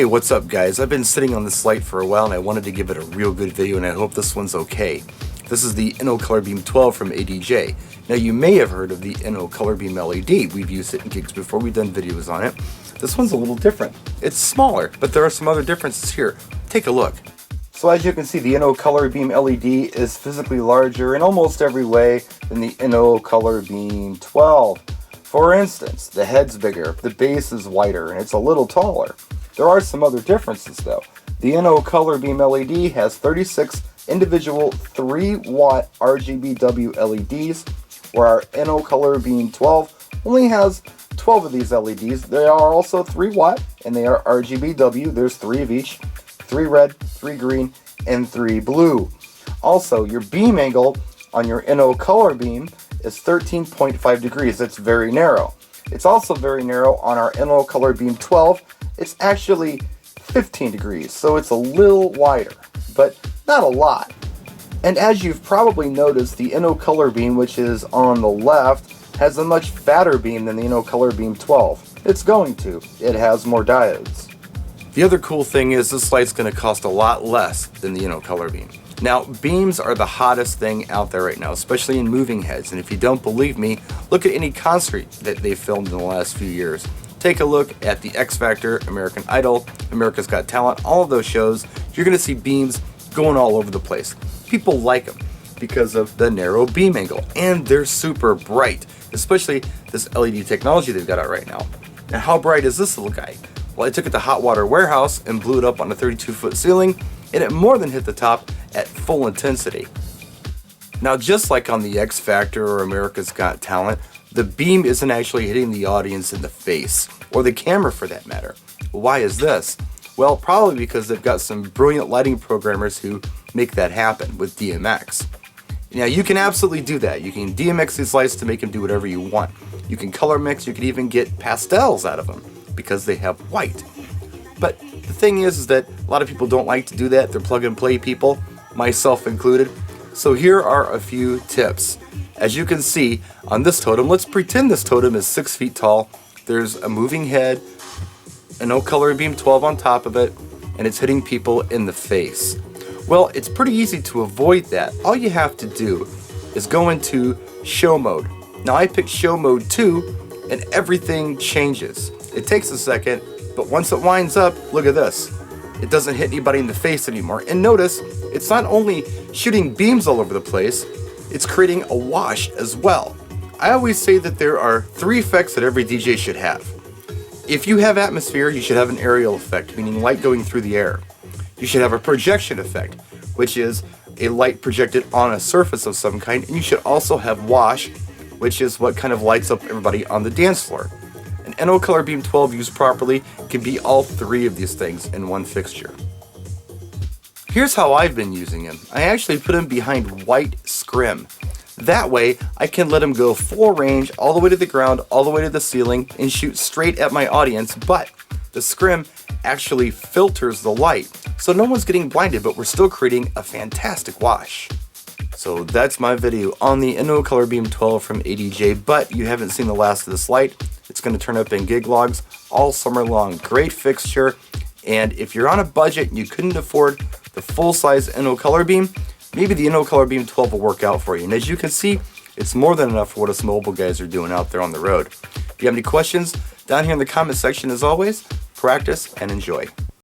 Hey, what's up guys? I've been sitting on this light for a while and I wanted to give it a real good video, and I hope this one's okay. This is the Inno Color Beam 12 from ADJ. Now you may have heard of the Inno Color Beam LED. We've used it in gigs before, we've done videos on it. This one's a little different. It's smaller, but there are some other differences here. Take a look. So as you can see, the Inno Color Beam LED is physically larger in almost every way than the Inno Color Beam 12. For instance, the head's bigger, the base is wider, and it's a little taller. There are some other differences though. The Inno Color Beam LED has 36 individual 3-watt RGBW LEDs, where our Inno Color Beam 12 only has 12 of these LEDs. They are also 3-watt, and they are RGBW. There's 3 of each, 3 red, 3 green, and 3 blue. Also, your beam angle on your Inno Color Beam is 13.5 degrees. It's very narrow. It's also very narrow on our Inno Color Beam 12. It's actually 15 degrees, so it's a little wider, but not a lot. And as you've probably noticed, the Inno Color Beam, which is on the left, has a much fatter beam than the Inno Color Beam 12. It's going to. It has more diodes. The other cool thing is this light's going to cost a lot less than the Inno Color Beam. Now, beams are the hottest thing out there right now, especially in moving heads, and if you don't believe me, look at any concert that they've filmed in the last few years. Take a look at the X Factor, American Idol, America's Got Talent, all of those shows. You're going to see beams going all over the place. People like them because of the narrow beam angle, and they're super bright, especially this LED technology they've got out right now. Now, how bright is this little guy? Well, I took it to Hot Water Warehouse and blew it up on a 32-foot ceiling, and it more than hit the top at full intensity. Now, just like on the X Factor or America's Got Talent, the beam isn't actually hitting the audience in the face, or the camera for that matter. Why is this? Well, probably because they've got some brilliant lighting programmers who make that happen with DMX. Now, you can absolutely do that. You can DMX these lights to make them do whatever you want. You can color mix, you can even get pastels out of them because they have white. But the thing is that a lot of people don't like to do that. They're plug and play people, myself included. So here are a few tips. As you can see on this totem, let's pretend this totem is 6 feet tall. There's a moving head, an Inno Color Beam 12 on top of it, and it's hitting people in the face. Well, it's pretty easy to avoid that. All you have to do is go into show mode. Now I picked show mode 2 and everything changes. It takes a second, but once it winds up, look at this. It doesn't hit anybody in the face anymore. And notice, it's not only shooting beams all over the place, it's creating a wash as well. I always say that there are 3 effects that every DJ should have. If you have atmosphere, you should have an aerial effect, meaning light going through the air. You should have a projection effect, which is a light projected on a surface of some kind, and you should also have wash, which is what kind of lights up everybody on the dance floor. An Inno Color Beam 12 used properly can be all 3 of these things in one fixture. Here's how I've been using him. I actually put him behind white scrim. That way, I can let him go full range all the way to the ground, all the way to the ceiling, and shoot straight at my audience, but the scrim actually filters the light, so no one's getting blinded, but we're still creating a fantastic wash. So that's my video on the Inno Color Beam 12 from ADJ, but you haven't seen the last of this light. It's going to turn up in gig logs all summer long. Great fixture, and if you're on a budget and you couldn't afford the full-size Inno Color Beam, maybe the Inno Color Beam 12 will work out for you. And as you can see, it's more than enough for what us mobile guys are doing out there on the road. If you have any questions, down here in the comment section as always, practice and enjoy.